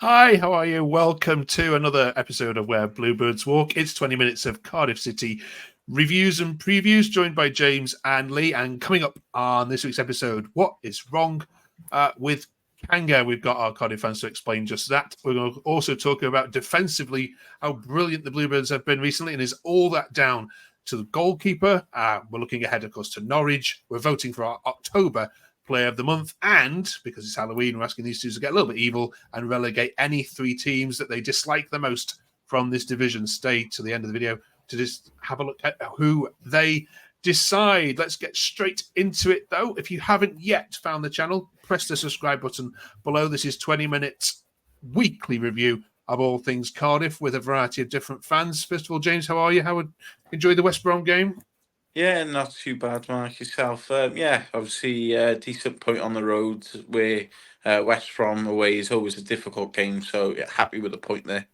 Hi, how are you? Welcome to another episode of Where Bluebirds Walk. It's 20 minutes of Cardiff City reviews and previews, joined by James and Lee. And coming up on this week's episode, what is wrong with Kanga? We've got our Cardiff fans to explain just that. We're going to also talk about defensively how brilliant the Bluebirds have been recently, and is all that down to the goalkeeper? We're looking ahead, of course, to Norwich. We're voting for our October Player of the Month, and because it's Halloween, we're asking these two to get a little bit evil and relegate any three teams that they dislike the most from this division. Stay to the end of the video to just have a look at who they decide. Let's get straight into it, though. If you haven't yet found the channel, press the subscribe button below. This is 20 minutes weekly review of all things Cardiff with a variety of different fans. First of all, James, how are you? How would enjoy the West Brom game? Yeah, not too bad, Mark. Yourself? Obviously, decent point on the road where West Brom away is always a difficult game, so yeah, happy with the point there.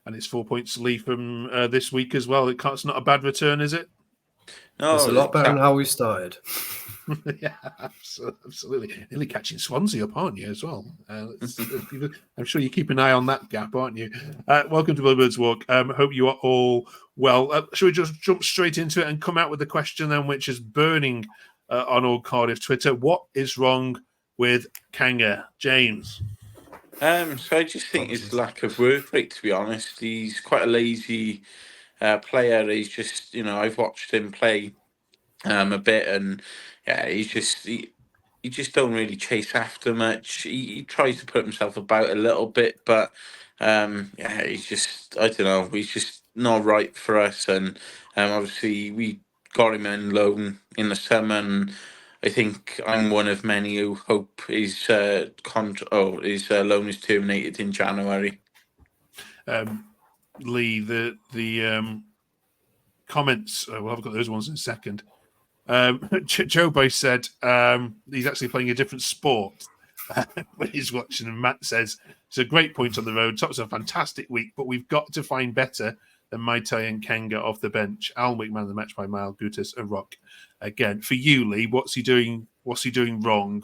And it's 4 points to leave from this week as well. It's not a bad return, is it? No, it's a lot better than how we started. Yeah, absolutely. Nearly catching Swansea up, aren't you, as well? I'm sure you keep an eye on that gap, aren't you? Welcome to Bluebirds Walk. Hope you are all well. Shall we just jump straight into it and come out with the question then, which is burning on Old Cardiff Twitter? What is wrong with Kanga? James? So I just think it's lack of work rate, to be honest. He's quite a lazy player. He's just, I've watched him play a bit, and yeah, he just don't really chase after much. He tries to put himself about a little bit, but he's just, I don't know, he's just not right for us. And obviously we got him in loan in the summer, and I think I'm one of many who hope his loan is terminated in January. Lee, the comments, well, I've got those ones in a second. Joe Boy said he's actually playing a different sport when he's watching, and Matt says it's a great point on the road. Top's a fantastic week, but we've got to find better than Maitai and Kanga off the bench. Alnwick man of the match by Mile, Gutas and Rock. Again, for you, Lee, what's he doing wrong?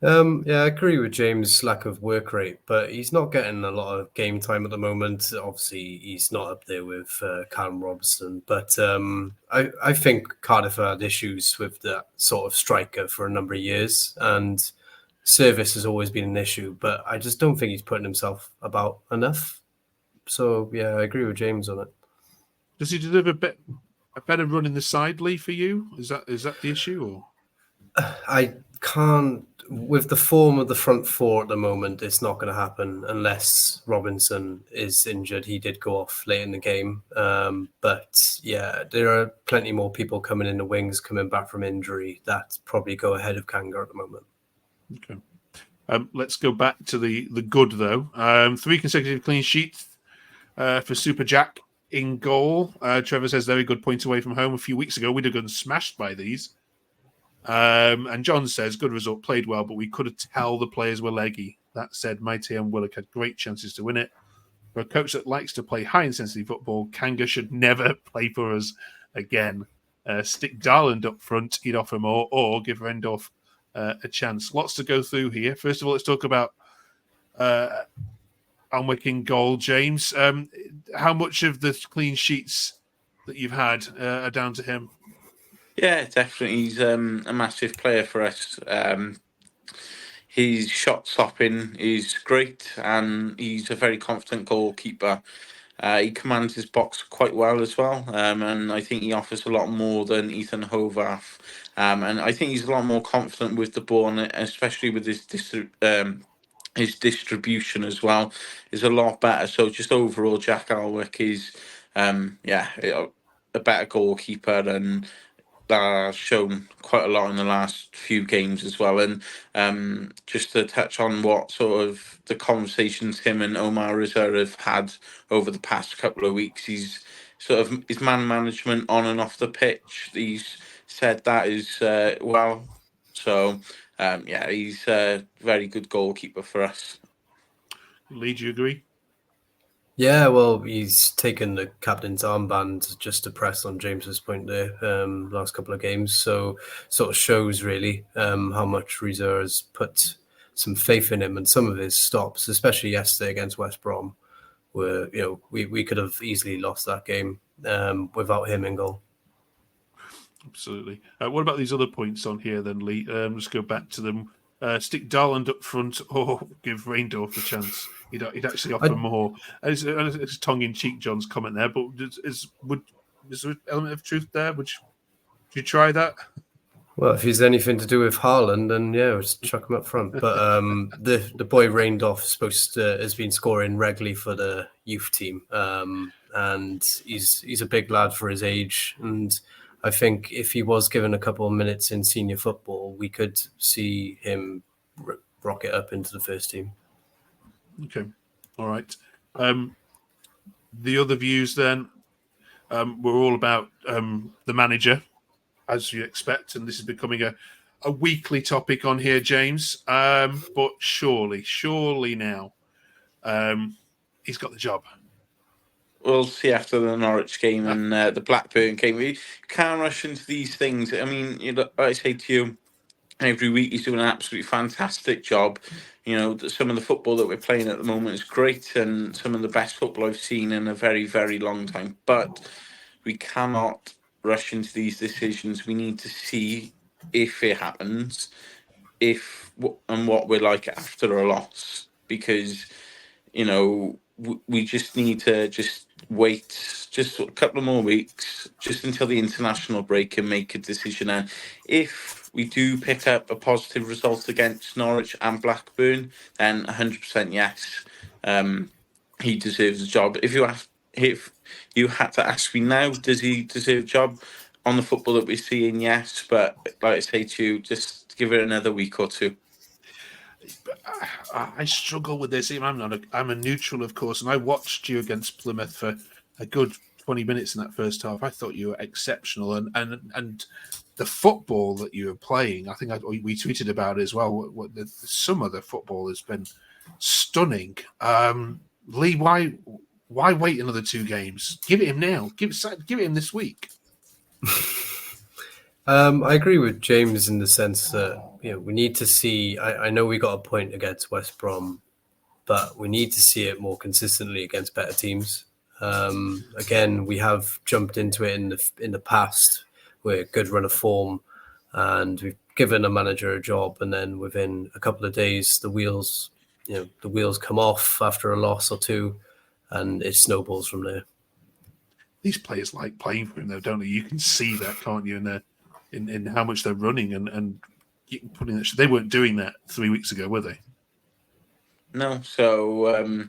I agree with James' lack of work rate, but he's not getting a lot of game time at the moment. Obviously, he's not up there with Callum Robson, but I think Cardiff had issues with that sort of striker for a number of years, and service has always been an issue, but I just don't think he's putting himself about enough. So, yeah, I agree with James on it. Does he deserve a better run in the side, Lee, for you? Is that the issue? Or I can't, with the form of the front four at the moment, it's not going to happen unless Robinson is injured. He did go off late in the game. But yeah, there are plenty more people coming in the wings, coming back from injury that probably go ahead of Kanga at the moment. Okay. Let's go back to the good, though. 3 consecutive clean sheets for Super Jack in goal. Trevor says very good point away from home. A few weeks ago, we'd have gotten smashed by these. And John says, good result, played well, but we could have tell the players were leggy. That said, Mighty and Willock had great chances to win it. For a coach that likes to play high-intensity football, Kanga should never play for us again. Stick Darland up front, he'd offer more, or give Rendorf a chance. Lots to go through here. First of all, let's talk about Alnwick in goal. James, how much of the clean sheets that you've had are down to him? Yeah, definitely. He's a massive player for us. His shot stopping is great, and he's a very confident goalkeeper. He commands his box quite well as well, and I think he offers a lot more than Ethan Hovarth. And I think he's a lot more confident with the ball, and especially with his distribution as well is a lot better. So just overall, Jack Alnwick is, a better goalkeeper, and shown quite a lot in the last few games as well. And just to touch on what sort of the conversations him and Omar Rizza have had over the past couple of weeks, he's sort of his man management on and off the pitch. He's said that is well. So he's a very good goalkeeper for us. Lee, do you agree? Yeah, well, he's taken the captain's armband just to press on James's point there last couple of games. So sort of shows really how much Rizza has put some faith in him, and some of his stops, especially yesterday against West Brom, were, we could have easily lost that game without him in goal. Absolutely. What about these other points on here then, Lee? Let's go back to them. Stick Darland up front or give Reindorf a chance. He'd actually offer more. It's a tongue-in-cheek, John's comment there, but is there an element of truth there? Would you try that? Well, if he's anything to do with Haaland, then yeah, just chuck him up front. But the boy Reindorf has been scoring regularly for the youth team, and he's a big lad for his age. And I think if he was given a couple of minutes in senior football, we could see him rocket up into the first team. Okay, all right. The other views then were all about the manager, as you expect, and this is becoming a weekly topic on here, James. But surely now, he's got the job. We'll see after the Norwich game and the Blackburn game. We can't rush into these things. I mean, like I say to you, every week he's doing an absolutely fantastic job. Some of the football that we're playing at the moment is great, and some of the best football I've seen in a very, very long time. But we cannot rush into these decisions. We need to see if it happens, and what we're like after a loss, because we just need to wait just a couple of more weeks, just until the international break, and make a decision. And if we do pick up a positive result against Norwich and Blackburn, then 100% yes, he deserves a job. If you had to ask me now, does he deserve a job on the football that we're seeing? Yes, but like I say to you, just give it another week or two. I struggle with this. I'm a neutral, of course, and I watched you against Plymouth for a good 20 minutes in that first half. I thought you were exceptional, and the football that you were playing, I think we tweeted about it as well. Some of the football has been stunning. Lee, why wait another 2 games? Give it him now. Give it him this week. I agree with James in the sense that we need to see. I know we got a point against West Brom, but we need to see it more consistently against better teams. Again, we have jumped into it in the past with a good run of form, and we've given a manager a job, and then within a couple of days, the wheels come off after a loss or two, and it snowballs from there. These players like playing for him, though, don't they? You can see that, can't you? In how much they're running and putting that. They weren't doing that 3 weeks ago, were they? No. So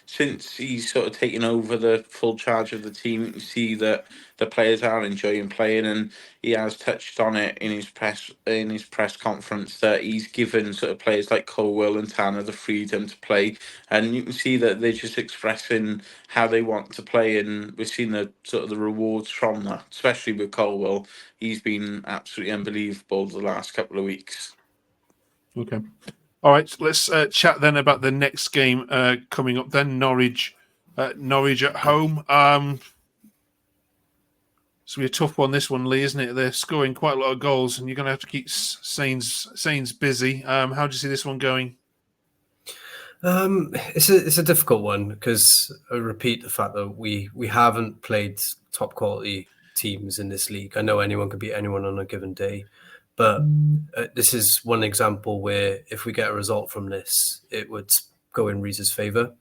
since he's sort of taken over the full charge of the team, you can see that the players are enjoying playing, and he has touched on it in his press conference that he's given sort of players like Colwell and Tanner the freedom to play, and you can see that they're just expressing how they want to play, and we've seen the sort of the rewards from that, especially with Colwell. He's been absolutely unbelievable the last couple of weeks. Okay. All right, let's chat then about the next game coming up. Then Norwich at home. It's going to be a tough one, this one, Lee, isn't it? They're scoring quite a lot of goals, and you're going to have to keep Sains busy. How do you see this one going? It's a difficult one because I repeat the fact that we haven't played top quality teams in this league. I know anyone can beat anyone on a given day. But this is one example where if we get a result from this, it would go in Reese's favour.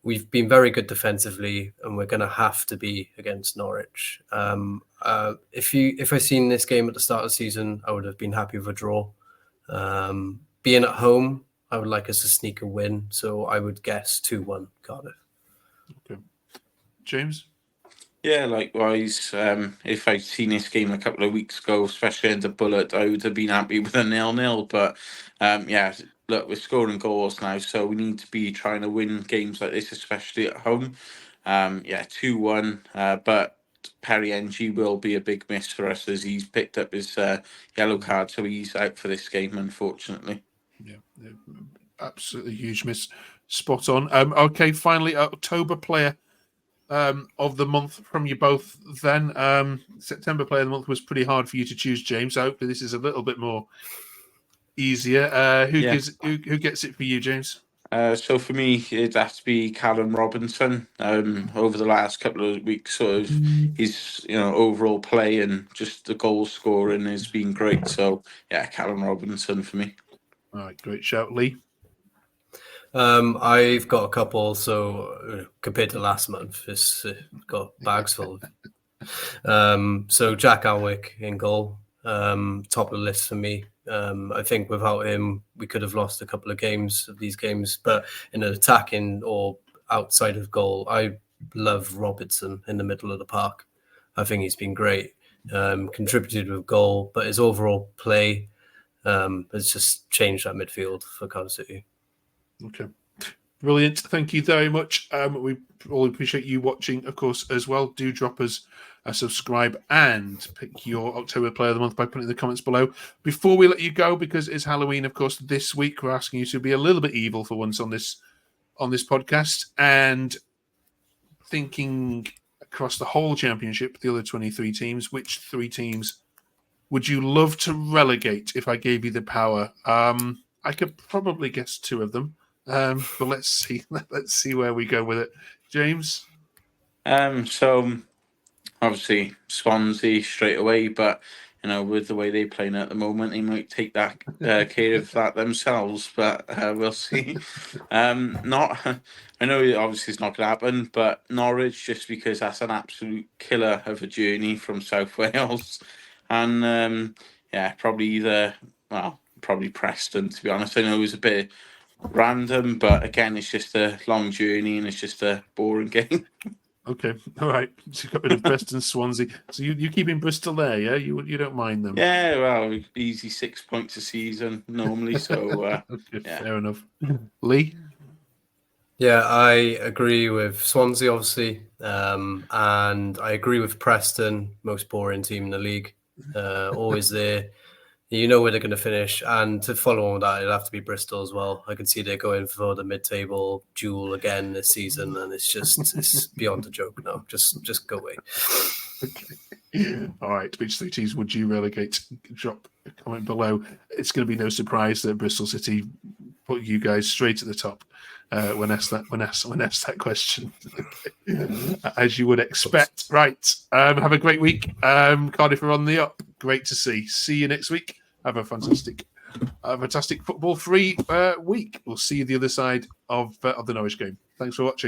We've been very good defensively, and we're going to have to be against Norwich. If I seen this game at the start of the season, I would have been happy with a draw. Being at home, I would like us to sneak a win, so I would guess 2-1 Cardiff. Okay, James. Yeah, likewise. If I'd seen this game a couple of weeks ago, especially in the Bullet, I would have been happy with a 0-0. But look, we're scoring goals now, so we need to be trying to win games like this, especially at home. 2-1. But Perry NG will be a big miss for us as he's picked up his yellow card, so he's out for this game, unfortunately. Yeah, absolutely huge miss. Spot on. Okay, finally, October player of the month from you both then. September player of the month was pretty hard for you to choose, James. Hopefully this is a little bit more easier. Who gets it for you, James? So for me, it'd have to be Callum Robinson. Over the last couple of weeks, sort of his overall play and just the goal scoring has been great. So yeah, Callum Robinson for me. All right, great shout, Lee. I've got a couple. So compared to last month, it's got bags full. So Jack Alnwick in goal, top of the list for me. I think without him, we could have lost a couple of these games. But in an attacking or outside of goal, I love Robertson in the middle of the park. I think he's been great. Contributed with goal, but his overall play has just changed that midfield for Cardiff City. Okay. Brilliant. Thank you very much. We all appreciate you watching, of course, as well. Do drop us a subscribe and pick your October Player of the Month by putting it in the comments below. Before we let you go, because it's Halloween, of course, this week, we're asking you to be a little bit evil for once on this podcast, and thinking across the whole championship, the other 23 teams, which 3 teams would you love to relegate if I gave you the power? I could probably guess 2 of them. But let's see. Let's see where we go with it, James. So obviously Swansea straight away, but with the way they're playing at the moment, they might take that care of that themselves. But we'll see. I know obviously it's not going to happen, but Norwich, just because that's an absolute killer of a journey from South Wales, and probably Preston. To be honest, I know it was a bit random, but again, it's just a long journey and it's just a boring game. Okay, all right. So you got rid of Preston, Swansea. So you keeping Bristol there, yeah? You don't mind them? Yeah, well, easy 6 points a season normally. So okay, yeah. Fair enough. Lee? Yeah, I agree with Swansea, obviously, and I agree with Preston, most boring team in the league. Always there. You know where they're going to finish, and to follow on that, it'll have to be Bristol as well. I can see they're going for the mid-table duel again this season, and it's beyond a joke now. Just go away. Okay. All right. Which 3 teams would you relegate? Drop a comment below. It's going to be no surprise that Bristol City put you guys straight at the top when asked that question, as you would expect. Right. Have a great week. Cardiff are on the up. Great to see. See you next week. Have a fantastic football-free week. We'll see you the other side of the Norwich game. Thanks for watching.